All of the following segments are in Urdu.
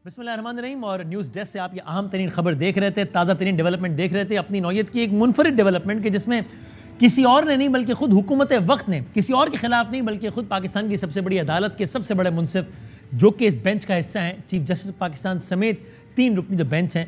بسم اللہ الرحمن الرحیم. اور نیوز ڈیسک سے آپ یہ اہم ترین خبر دیکھ رہے تھے, تازہ ترین ڈیولپمنٹ دیکھ رہے تھے, اپنی نوعیت کی ایک منفرد ڈیولپمنٹ کے جس میں کسی اور نے نہیں بلکہ خود حکومت وقت نے, کسی اور کے خلاف نہیں بلکہ خود پاکستان کی سب سے بڑی عدالت کے سب سے بڑے منصف جو کہ اس بینچ کا حصہ ہیں, چیف جسٹس پاکستان سمیت 3 رکنی جو بینچ ہیں,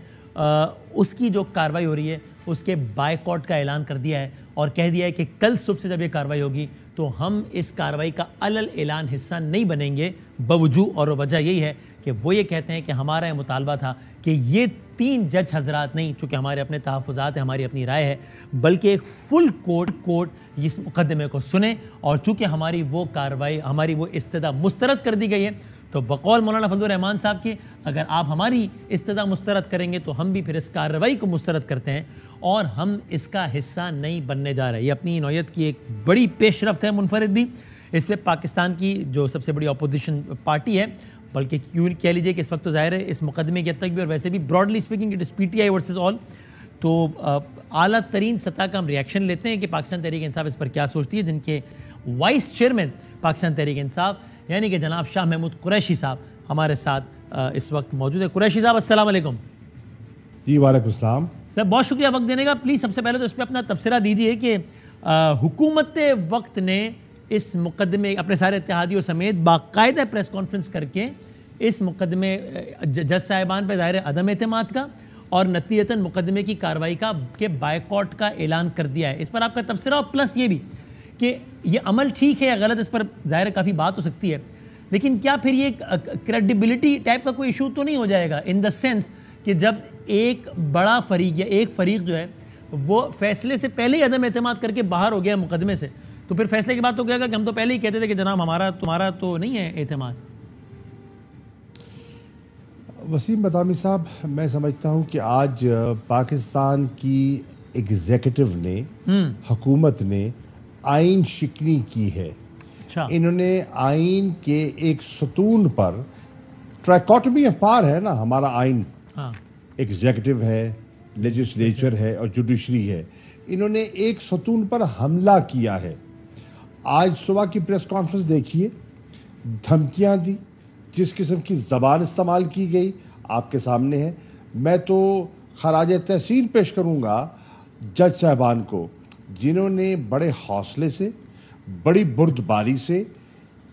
اس کی جو کاروائی ہو رہی ہے اس کے بائیکاٹ کا اعلان کر دیا ہے اور کہہ دیا ہے کہ کل صبح سے جب یہ کاروائی ہوگی تو ہم اس کاروائی کا علل اعلان حصہ نہیں بنیں گے. بوجوہ اور وجہ یہی ہے کہ وہ یہ کہتے ہیں کہ ہمارا یہ مطالبہ تھا کہ یہ 3 جج حضرات نہیں, چونکہ ہمارے اپنے تحفظات ہیں, ہماری اپنی رائے ہے, بلکہ ایک فل کورٹ اس مقدمے کو سنیں. اور چونکہ ہماری وہ کاروائی, ہماری وہ استدعا مسترد کر دی گئی ہے, تو بقول مولانا فضل الرحمان صاحب کی اگر آپ ہماری استدعا مسترد کریں گے تو ہم بھی پھر اس کارروائی کو مسترد کرتے ہیں اور ہم اس کا حصہ نہیں بننے جا رہے. یہ اپنی نوعیت کی ایک بڑی پیش رفت ہے, منفرد بھی. اس پہ پاکستان کی جو سب سے بڑی اپوزیشن پارٹی ہے, بلکہ کیوں کہہ لیجئے کہ اس وقت تو ظاہر ہے اس مقدمے کی حد تک بھی, اور ویسے بھی broadly speaking it is P T I versus all, تو اعلیٰ ترین سطح کا ہم ریئیکشن لیتے ہیں کہ پاکستان تحریک انصاف اس پر کیا سوچتی ہے, جن کے وائس چیئرمین پاکستان تحریک انصاف یعنی کہ جناب شاہ محمود قریشی صاحب ہمارے ساتھ اس وقت موجود ہے. قریشی صاحب السلام علیکم. جی وعلیکم السلام. سر بہت شکریہ وقت دینے کا. پلیز سب سے پہلے تو اس پہ اپنا تبصرہ دیجیے کہ حکومت وقت نے اس مقدمے اپنے سارے اتحادیوں سمیت باقاعدہ پریس کانفرنس کر کے اس مقدمے جج صاحبان پہ ظاہر عدم اعتماد کا اور نتیجتاً مقدمے کی کارروائی کا کے بائیکاٹ کا اعلان کر دیا ہے. اس پر آپ کا تبصرہ, اور پلس یہ بھی کہ یہ عمل ٹھیک ہے یا غلط, اس پر ظاہر کافی بات ہو سکتی ہے, لیکن کیا پھر یہ کریڈیبلٹی ٹائپ کا کوئی ایشو تو نہیں ہو جائے گا, ان دا سینس کہ جب ایک بڑا فریق یا ایک فریق جو ہے وہ فیصلے سے پہلے ہی عدم اعتماد کر کے باہر ہو گیا مقدمے سے, تو پھر فیصلے کے بعد تو کیا گا کہ ہم تو پہلے ہی کہتے تھے کہ جناب ہمارا تمہارا تو نہیں ہے اعتماد. وسیم بدامی صاحب, میں سمجھتا ہوں کہ آج پاکستان کی ایگزیکٹو نے, حکومت نے آئین شکنی کی ہے. انہوں نے آئین کے ایک ستون پر, ٹرائیکاٹمی آف پاور ہے نا ہمارا آئین, ایگزیکٹو ہے, لیجسلیچر ہے اور جوڈیشری ہے, انہوں نے ایک ستون پر حملہ کیا ہے. آج صبح کی پریس کانفرنس دیکھیے, دھمکیاں دی, جس قسم کی زبان استعمال کی گئی آپ کے سامنے ہے. میں تو خراج تحسین پیش کروں گا جج صاحبان کو, جنہوں نے بڑے حوصلے سے, بڑی بردباری سے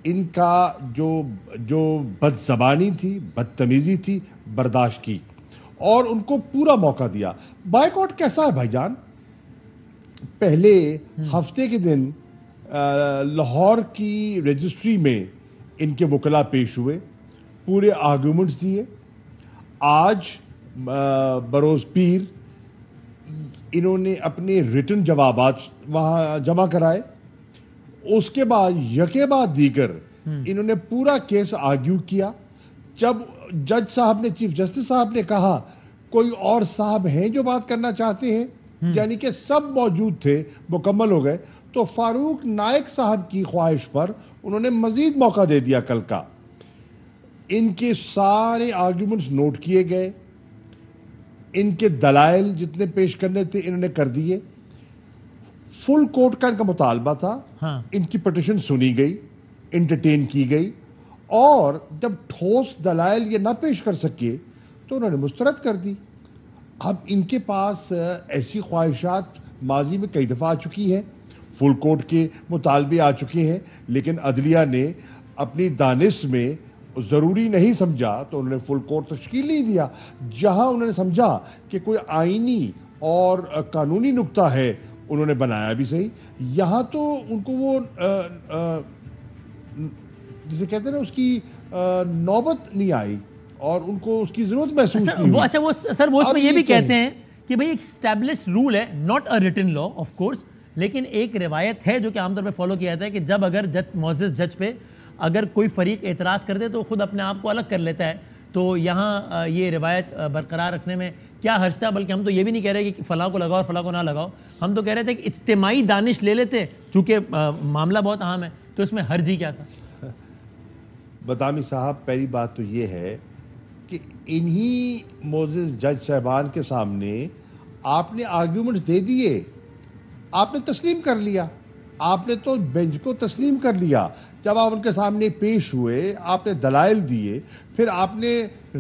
ان کا جو بد زبانی تھی, بدتمیزی تھی, برداشت کی اور ان کو پورا موقع دیا. بائیکاٹ کیسا ہے بھائی جان؟ پہلے ہفتے کے دن لاہور کی رجسٹری میں ان کے وکلاء پیش ہوئے, پورے آرگومنٹس دیے. آج بروز پیر انہوں نے اپنے ریٹن جوابات وہاں جمع کرائے. اس کے بعد یکے بعد دیگر انہوں نے پورا کیس آرگیو کیا. جب جج صاحب نے, چیف جسٹس صاحب نے کہا کوئی اور صاحب ہیں جو بات کرنا چاہتے ہیں, یعنی کہ سب موجود تھے, مکمل ہو گئے, تو فاروق نائک صاحب کی خواہش پر انہوں نے مزید موقع دے دیا کل کا. ان کے سارے آرگیومنٹس نوٹ کیے گئے, ان کے دلائل جتنے پیش کرنے تھے انہوں نے کر دیے. فل کورٹ کا ان کا مطالبہ تھا, ان کی پٹیشن سنی گئی, انٹرٹین کی گئی, اور جب ٹھوس دلائل یہ نہ پیش کر سکے تو انہوں نے مسترد کر دی. اب ان کے پاس ایسی خواہشات ماضی میں کئی دفعہ آ چکی ہیں, فل کورٹ کے مطالبے آ چکے ہیں, لیکن عدلیہ نے اپنی دانست میں ضروری نہیں سمجھا تو انہوں نے فل کورٹ تشکیل نہیں دیا. جہاں انہوں نے سمجھا کہ کوئی آئینی اور قانونی نکتہ ہے انہوں نے بنایا بھی صحیح. یہاں تو ان کو وہ جسے کہتے ہیں نا اس کی نوبت نہیں آئی اور ان کو اس کی ضرورت محسوس نہیں ہوئی. اچھا وہ سر وہ اس میں یہ بھی کہتے ہیں کہ بھئی ایک اسٹیبلشڈ رول ہے, not a written law of course, لیکن ایک روایت ہے جو کہ عام طور پہ فالو کیا جاتا ہے کہ جب اگر معزز جج پہ اگر کوئی فریق اعتراض کر دے تو خود اپنے آپ کو الگ کر لیتا ہے. تو یہاں یہ روایت برقرار رکھنے میں کیا حرج تھا؟ بلکہ ہم تو یہ بھی نہیں کہہ رہے کہ فلاں کو لگاؤ اور فلاں کو نہ لگاؤ, ہم تو کہہ رہے تھے کہ اجتماعی دانش لے لیتے, چونکہ معاملہ بہت اہم ہے, تو اس میں حرج ہی کیا تھا؟ بدامی صاحب, پہلی بات تو یہ ہے کہ انہی معزز جج صاحبان کے سامنے آپ نے آرگیومنٹس دے دیے, آپ نے تسلیم کر لیا, آپ نے تو بینچ کو تسلیم کر لیا. جب آپ ان کے سامنے پیش ہوئے, آپ نے دلائل دیے, پھر آپ نے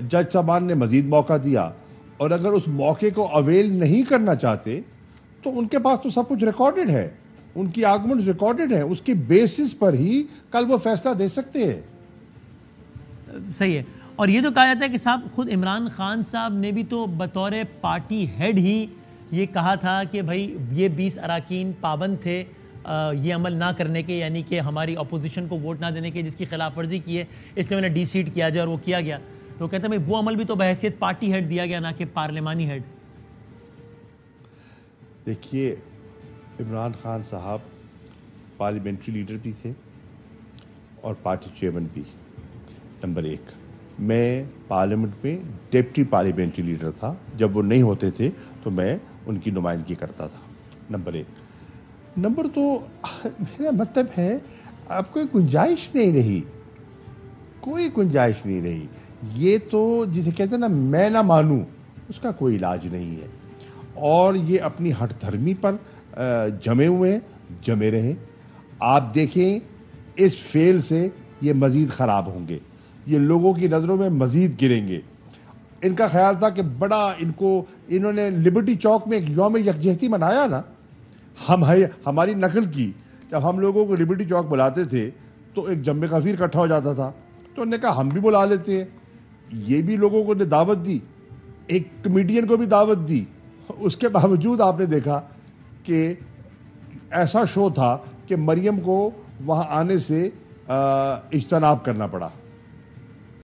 جج صاحبان نے مزید موقع دیا اور اگر اس موقع کو اویل نہیں کرنا چاہتے تو ان کے پاس تو سب کچھ ریکارڈڈ ہے, ان کی آرگومنٹس ریکارڈڈ ہیں, اس کی بیسس پر ہی کل وہ فیصلہ دے سکتے ہیں. صحیح ہے. اور یہ تو کہا جاتا ہے کہ صاحب خود عمران خان صاحب نے بھی تو بطور پارٹی ہیڈ ہی یہ کہا تھا کہ بھائی یہ 20 اراکین پابند تھے یہ عمل نہ کرنے کے, یعنی کہ ہماری اپوزیشن کو ووٹ نہ دینے کے, جس کی خلاف ورزی کی ہے اس لیے انہیں ڈی سیٹ کیا جائے, اور وہ کیا گیا. تو کہتے ہیں بھائی وہ عمل بھی تو بحیثیت پارٹی ہیڈ دیا گیا, نہ کہ پارلیمانی ہیڈ. دیکھیے عمران خان صاحب پارلیمنٹری لیڈر بھی تھے اور پارٹی چیئرمین بھی. نمبر 1, میں پارلیمنٹ میں ڈپٹی پارلیمنٹری لیڈر تھا, جب وہ نہیں ہوتے تھے تو میں ان کی نمائندگی کرتا تھا. نمبر 1. نمبر 2, میرا مطلب ہے اب کوئی گنجائش نہیں رہی, کوئی گنجائش نہیں رہی. یہ تو جسے کہتے ہیں نا میں نہ مانوں, اس کا کوئی علاج نہیں ہے. اور یہ اپنی ہٹ دھرمی پر جمے ہوئے ہیں, جمے رہیں. آپ دیکھیں اس فیل سے یہ مزید خراب ہوں گے, یہ لوگوں کی نظروں میں مزید گریں گے. ان کا خیال تھا کہ بڑا انہوں نے لبرٹی چوک میں ایک یوم یکجہتی منایا نا, ہماری نقل کی. جب ہم لوگوں کو لبرٹی چوک بلاتے تھے تو ایک جمع کثیر اکٹھا ہو جاتا تھا, تو انہوں نے کہا ہم بھی بلا لیتے ہیں. یہ بھی لوگوں کو نے دعوت دی, ایک کمیڈین کو بھی دعوت دی. اس کے باوجود آپ نے دیکھا کہ ایسا شو تھا کہ مریم کو وہاں آنے سے اجتناب کرنا پڑا.